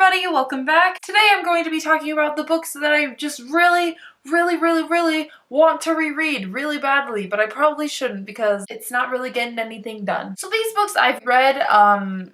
everybody, welcome back. Today I'm going to be talking about the books that I just really want to reread really badly, but I probably shouldn't because it's not really getting anything done. So these books I've read,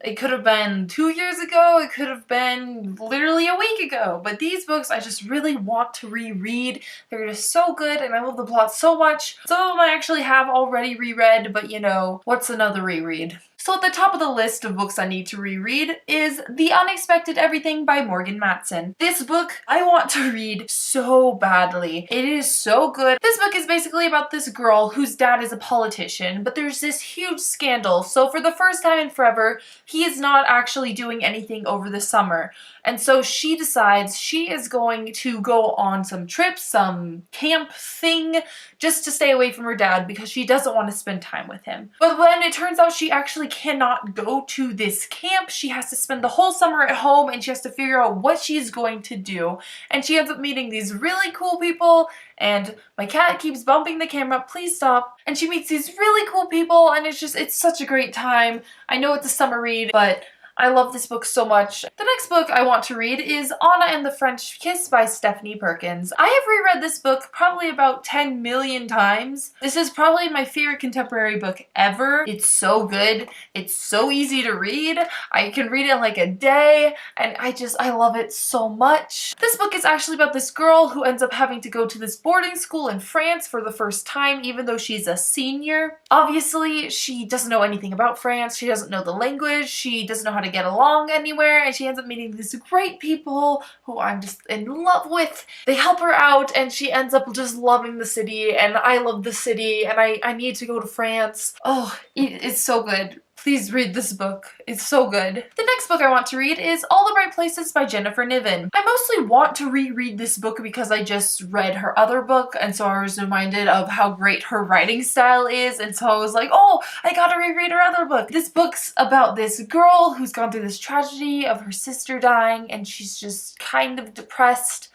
it could have been 2 years ago, it could have been literally a week ago, but these books I just really want to reread. They're just so good and I love the plot so much. Some of them I actually have already reread, but you know, what's another reread? So at the top of the list of books I need to reread is The Unexpected Everything by Morgan Matson. This book I want to read so badly. It is so good. This book is basically about this girl whose dad is a politician, but there's this huge scandal. So for the first time in forever, he is not actually doing anything over the summer. And so she decides she is going to go on some trip, some camp thing, just to stay away from her dad because she doesn't want to spend time with him. But when it turns out she actually cannot go to this camp, she has to spend the whole summer at home and she has to figure out what she's going to do. And she ends up meeting these really cool people, and my cat keeps bumping the camera, please stop. And she meets these really cool people and it's such a great time. I know it's a summer read, but I love this book so much. The next book I want to read is Anna and the French Kiss by Stephanie Perkins. I have reread this book probably about 10 million times. This is probably my favorite contemporary book ever. It's so good. It's so easy to read. I can read it in like a day, and I love it so much. This book is actually about this girl who ends up having to go to this boarding school in France for the first time, even though she's a senior. Obviously, she doesn't know anything about France. She doesn't know the language. She doesn't know how to get along anywhere, and she ends up meeting these great people who I'm just in love with. They help her out and she ends up just loving the city, and I love the city, and I need to go to France. Oh, it's so good. Please read this book. It's so good. The next book I want to read is All the Right Places by Jennifer Niven. I mostly want to reread this book because I just read her other book, and so I was reminded of how great her writing style is, and so I was like, oh, I gotta reread her other book. This book's about this girl who's gone through this tragedy of her sister dying, and she's just kind of depressed.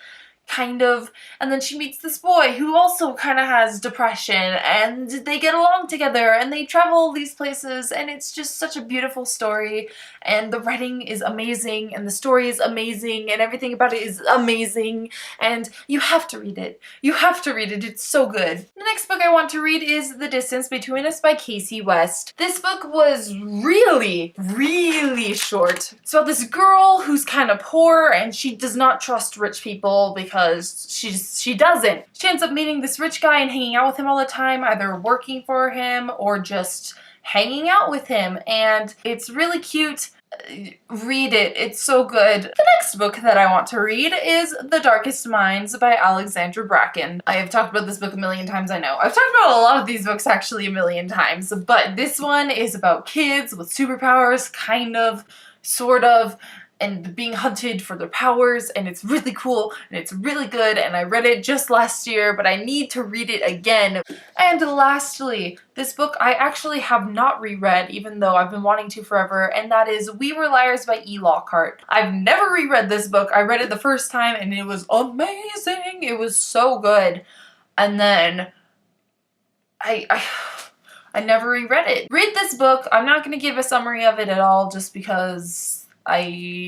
And then she meets this boy who also kind of has depression, and they get along together and they travel these places, and it's just such a beautiful story, and the writing is amazing and the story is amazing and everything about it is amazing, and you have to read it. You have to read it. It's so good. The next book I want to read is The Distance Between Us by Casey West. This book was really short. So this girl who's kind of poor and she does not trust rich people because she doesn't. She ends up meeting this rich guy and hanging out with him all the time, either working for him or just hanging out with him, and it's really cute. Read it. It's so good. The next book that I want to read is The Darkest Minds by Alexandra Bracken. I have talked about this book a million times, I know. I've talked about a lot of these books actually a million times, but this one is about kids with superpowers, kind of, sort of, and being hunted for their powers, and it's really cool and it's really good, and I read it just last year, but I need to read it again. And lastly, this book I actually have not reread, even though I've been wanting to forever, and that is We Were Liars by E. Lockhart. I've never reread this book. I read it the first time and it was amazing. It was so good. And then I never reread it. Read this book. I'm not going to give a summary of it at all just because I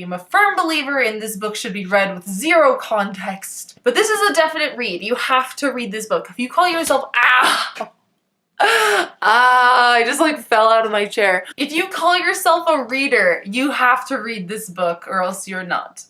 am a firm believer in this book should be read with zero context. But this is a definite read. You have to read this book. If you call yourself, I just like fell out of my chair. If you call yourself a reader, you have to read this book or else you're not.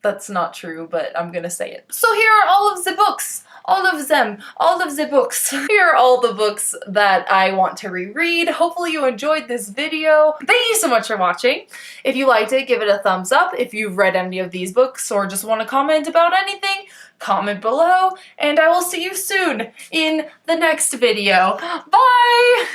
That's not true, but I'm gonna say it. So here are all of the books. All of the books. Here are all the books that I want to reread. Hopefully you enjoyed this video. Thank you so much for watching. If you liked it, give it a thumbs up. If you've read any of these books or just want to comment about anything, comment below, and I will see you soon in the next video. Bye!